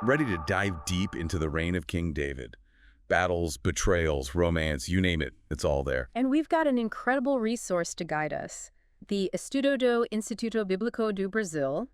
ready to dive deep into the reign of King David. Battles, betrayals, romance, you name it, it's all there. And we've got an incredible resource to guide us. The Estudo do Instituto Bíblico do Brasil,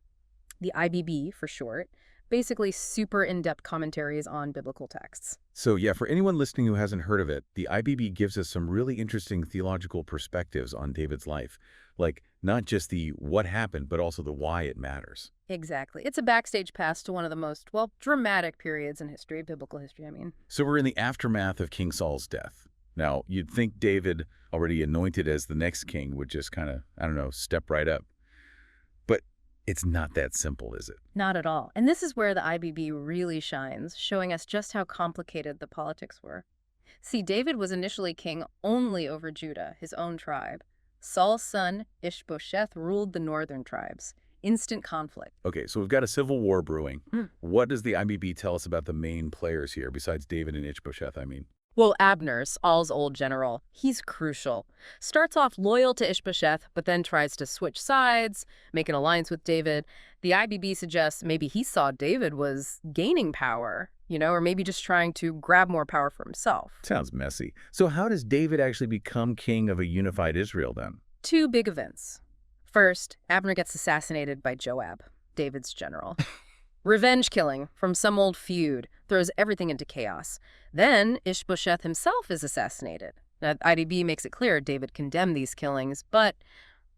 the IBB for short, basically super in-depth commentaries on biblical texts. So yeah, for anyone listening who hasn't heard of it, the IBB gives us some really interesting theological perspectives on David's life. Like, not just the what happened, but also the why it matters. Exactly. It's a backstage pass to one of the most, well, dramatic periods in history, biblical history, I mean. So we're in the aftermath of King Saul's death. Now, you'd think David, already anointed as the next king, would just kind of, I don't know, step right up. But it's not that simple, is it? Not at all. And this is where the IBB really shines, showing us just how complicated the politics were. See, David was initially king only over Judah, his own tribe. Saul's son, Ishbosheth, ruled the northern tribes. Instant conflict. Okay, so we've got a civil war brewing. What does the IBB tell us about the main players here, besides David and Ishbosheth, I mean? Well, Abner, Saul's old general, he's crucial. Starts off loyal to Ishbosheth, but then tries to switch sides, make an alliance with David. The IBB suggests maybe he saw David was gaining power, or maybe just trying to grab more power for himself. Sounds messy. So how does David actually become king of a unified Israel then? Two big events. First, Abner gets assassinated by Joab, David's general. Revenge killing from some old feud throws everything into chaos. Then Ishbosheth himself is assassinated. Now, IDB makes it clear David condemned these killings, but,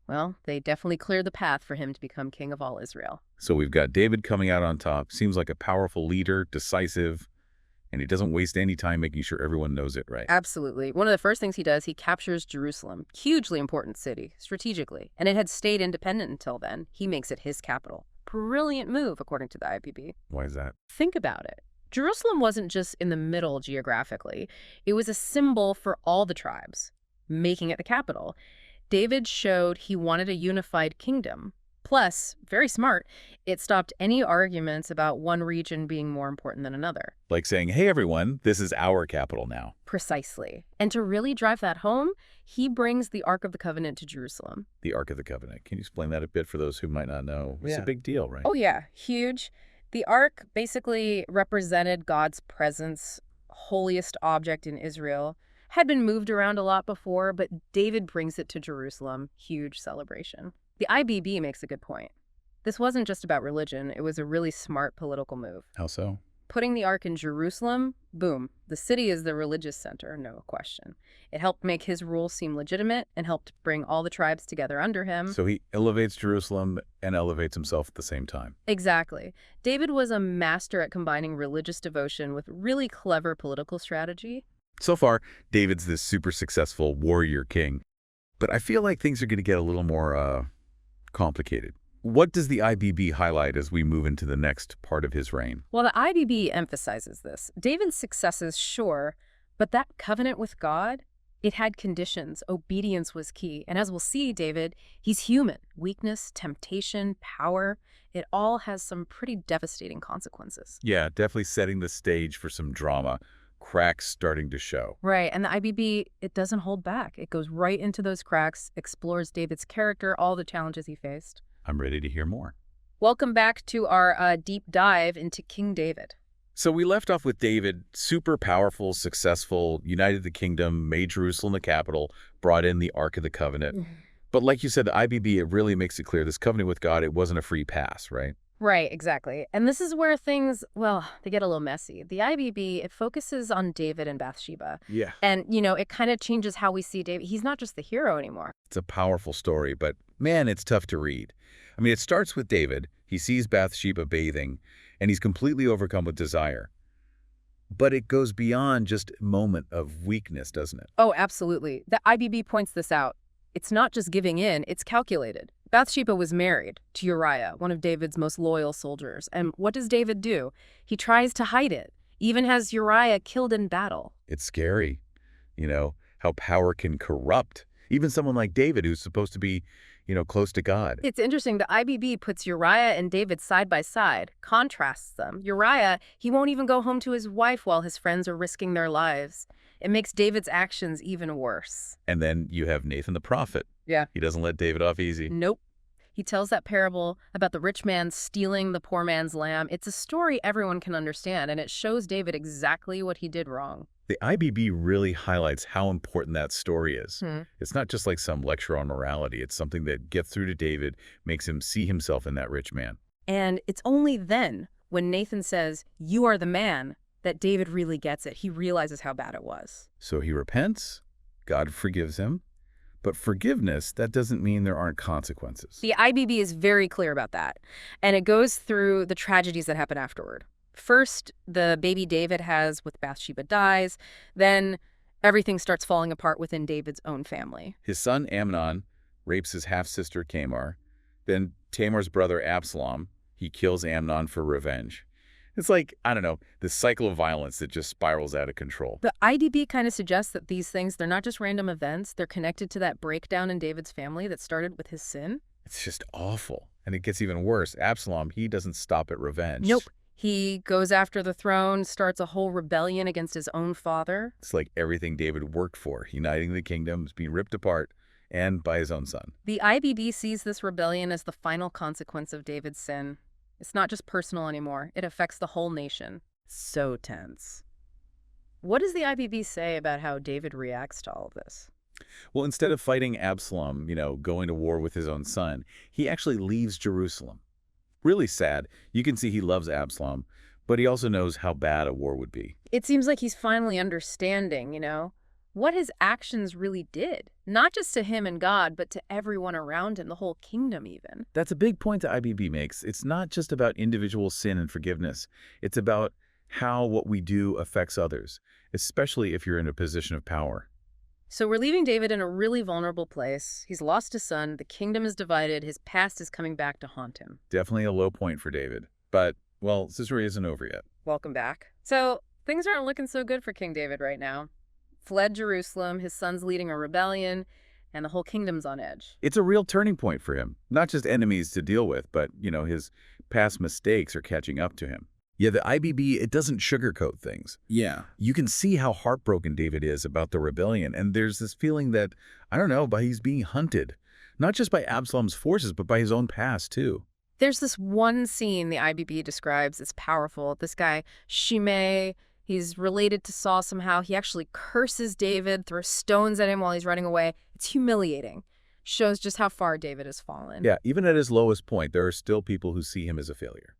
well, they definitely cleared the path for him to become king of all Israel. So we've got David coming out on top. Seems like a powerful leader, decisive, and he doesn't waste any time making sure everyone knows it, right? Absolutely. One of the first things he does, he captures Jerusalem, hugely important city, strategically, and it had stayed independent until then. He makes it his capital. Brilliant move, according to the IBB. Why is that? Think about it. Jerusalem wasn't just in the middle geographically. It was a symbol for all the tribes, making it the capital. David showed he wanted a unified kingdom. Plus, very smart, it stopped any arguments about one region being more important than another. Like saying, hey, everyone, this is our capital now. Precisely. And to really drive that home, he brings the Ark of the Covenant to Jerusalem. The Ark of the Covenant. Can you explain that a bit for those who might not know? It's a big deal, right? Oh, yeah. Huge. The Ark basically represented God's presence, holiest object in Israel. Had been moved around a lot before, but David brings it to Jerusalem. Huge celebration. The IBB makes a good point. This wasn't just about religion. It was a really smart political move. How so? Putting the Ark in Jerusalem, boom, the city is the religious center, no question. It helped make his rule seem legitimate and helped bring all the tribes together under him. So he elevates Jerusalem and elevates himself at the same time. Exactly. David was a master at combining religious devotion with really clever political strategy. So far, David's this super successful warrior king. But I feel like things are going to get a little more complicated. What does the IBB highlight as we move into the next part of his reign? Well, the IBB emphasizes this. David's successes, sure, but that covenant with God, it had conditions. Obedience was key. And as we'll see, David, he's human. Weakness, temptation, power, it all has some pretty devastating consequences. Yeah, definitely setting the stage for some drama. Cracks starting to show. Right, and the IBB, it doesn't hold back. It goes right into those cracks, explores David's character, all the challenges he faced. I'm ready to hear more. Welcome back to our deep dive into King David. So we left off with David, super powerful, successful, united the kingdom, made Jerusalem the capital, brought in the Ark of the Covenant. But like you said, the IBB, it really makes it clear this covenant with God, it wasn't a free pass, right? Right, exactly. And this is where things, well, they get a little messy. The IBB, it focuses on David and Bathsheba. Yeah. And, it kind of changes how we see David. He's not just the hero anymore. It's a powerful story, but man, it's tough to read. I mean, it starts with David. He sees Bathsheba bathing, and he's completely overcome with desire. But it goes beyond just a moment of weakness, doesn't it? Oh, absolutely. The IBB points this out. It's not just giving in, it's calculated. Bathsheba was married to Uriah, one of David's most loyal soldiers. And what does David do? He tries to hide it, even has Uriah killed in battle. It's scary, how power can corrupt. Even someone like David, who's supposed to be, close to God. It's interesting. The IBB puts Uriah and David side by side, contrasts them. Uriah, he won't even go home to his wife while his friends are risking their lives. It makes David's actions even worse. And then you have Nathan the prophet. Yeah. He doesn't let David off easy. Nope. He tells that parable about the rich man stealing the poor man's lamb. It's a story everyone can understand, and it shows David exactly what he did wrong. The IBB really highlights how important that story is. It's not just like some lecture on morality. It's something that gets through to David, makes him see himself in that rich man. And it's only then, when Nathan says, "You are the man," that David really gets it. He realizes how bad it was. So he repents, God forgives him, but forgiveness, that doesn't mean there aren't consequences. The IBB is very clear about that, and it goes through the tragedies that happen afterward. First, the baby David has with Bathsheba dies. Then everything starts falling apart within David's own family. His son Amnon rapes his half-sister Tamar. Then Tamar's brother Absalom, he kills Amnon for revenge. It's like, I don't know, this cycle of violence that just spirals out of control. The IDB kind of suggests that these things, they're not just random events. They're connected to that breakdown in David's family that started with his sin. It's just awful. And it gets even worse. Absalom, he doesn't stop at revenge. Nope. He goes after the throne, starts a whole rebellion against his own father. It's like everything David worked for, uniting the kingdom, is being ripped apart, and by his own son. The IBB sees this rebellion as the final consequence of David's sin. It's not just personal anymore. It affects the whole nation. So tense. What does the IBB say about how David reacts to all of this? Well, instead of fighting Absalom, going to war with his own son, he actually leaves Jerusalem. Really sad. You can see he loves Absalom, but he also knows how bad a war would be. It seems like he's finally understanding, what his actions really did. Not just to him and God, but to everyone around him, the whole kingdom even. That's a big point that IBB makes. It's not just about individual sin and forgiveness. It's about how what we do affects others, especially if you're in a position of power. So we're leaving David in a really vulnerable place. He's lost his son. The kingdom is divided. His past is coming back to haunt him. Definitely a low point for David. But, well, Caesarea isn't over yet. Welcome back. So things aren't looking so good for King David right now. Fled Jerusalem, his son's leading a rebellion, and the whole kingdom's on edge. It's a real turning point for him. Not just enemies to deal with, but, his past mistakes are catching up to him. Yeah, the IBB, it doesn't sugarcoat things. Yeah. You can see how heartbroken David is about the rebellion, and there's this feeling that, he's being hunted. Not just by Absalom's forces, but by his own past, too. There's this one scene the IBB describes as powerful. This guy, Shimei, he's related to Saul somehow. He actually curses David, throws stones at him while he's running away. It's humiliating. Shows just how far David has fallen. Yeah, even at his lowest point, there are still people who see him as a failure.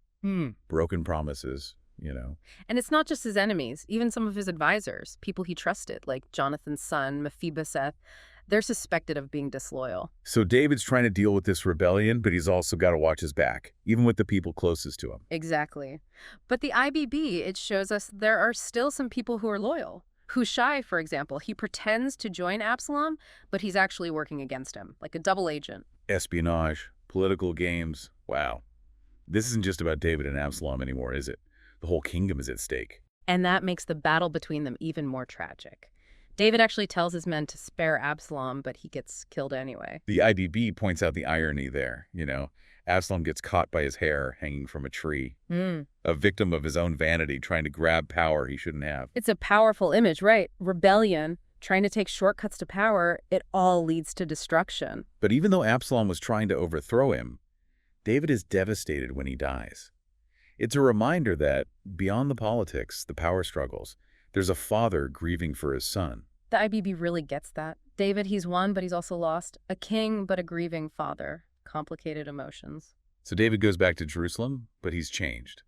Broken promises, And it's not just his enemies, even some of his advisors, people he trusted, like Jonathan's son, Mephibosheth, they're suspected of being disloyal. So David's trying to deal with this rebellion, but he's also got to watch his back, even with the people closest to him. Exactly. But the IBB, it shows us there are still some people who are loyal. Hushai, for example, he pretends to join Absalom, but he's actually working against him, like a double agent. Espionage, political games, wow. This isn't just about David and Absalom anymore, is it? The whole kingdom is at stake. And that makes the battle between them even more tragic. David actually tells his men to spare Absalom, but he gets killed anyway. The IBB points out the irony there, Absalom gets caught by his hair hanging from a tree. A victim of his own vanity, trying to grab power he shouldn't have. It's a powerful image, right? Rebellion, trying to take shortcuts to power, it all leads to destruction. But even though Absalom was trying to overthrow him, David is devastated when he dies. It's a reminder that, beyond the politics, the power struggles, there's a father grieving for his son. The IBB really gets that. David, he's won, but he's also lost. A king, but a grieving father. Complicated emotions. So David goes back to Jerusalem, but he's changed.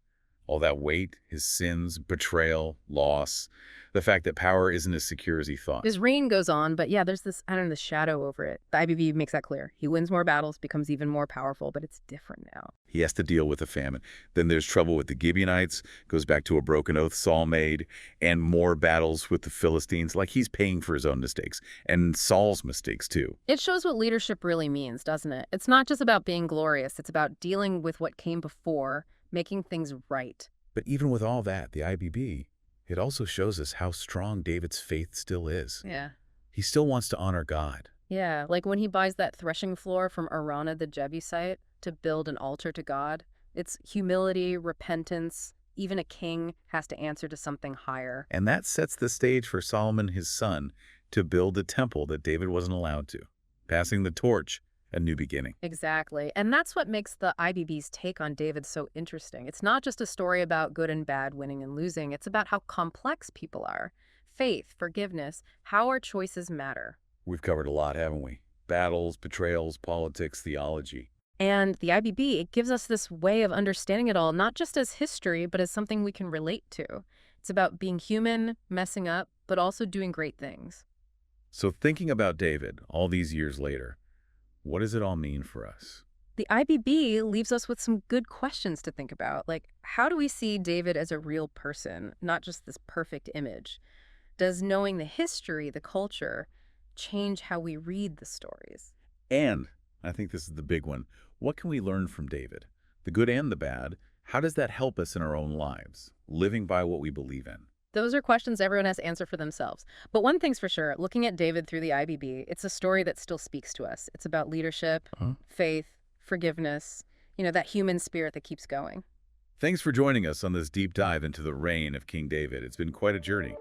All that weight, his sins, betrayal, loss, the fact that power isn't as secure as he thought. His reign goes on, but yeah, there's this, the shadow over it. The IBB makes that clear. He wins more battles, becomes even more powerful, but it's different now. He has to deal with a famine. Then there's trouble with the Gibeonites, goes back to a broken oath Saul made, and more battles with the Philistines. Like he's paying for his own mistakes, and Saul's mistakes too. It shows what leadership really means, doesn't it? It's not just about being glorious. It's about dealing with what came before, making things right. But even with all that, the IBB, it also shows us how strong David's faith still is. Yeah. He still wants to honor God. Yeah, like when he buys that threshing floor from Araunah the Jebusite to build an altar to God. It's humility, repentance. Even a king has to answer to something higher. And that sets the stage for Solomon, his son, to build the temple that David wasn't allowed to, passing the torch A new beginning. Exactly. And that's what makes the IBB's take on David so interesting. It's not just a story about good and bad, winning and losing. It's about how complex people are. Faith, forgiveness, how our choices matter. We've covered a lot, haven't we? Battles, betrayals, politics, theology. And the IBB, it gives us this way of understanding it all, not just as history, but as something we can relate to. It's about being human, messing up, but also doing great things. So thinking about David all these years later, what does it all mean for us? The IBB leaves us with some good questions to think about, like how do we see David as a real person, not just this perfect image? Does knowing the history, the culture, change how we read the stories? And I think this is the big one. What can we learn from David? The good and the bad. How does that help us in our own lives, living by what we believe in? Those are questions everyone has to answer for themselves. But one thing's for sure, looking at David through the IBB, it's a story that still speaks to us. It's about leadership, faith, forgiveness, that human spirit that keeps going. Thanks for joining us on this deep dive into the reign of King David. It's been quite a journey.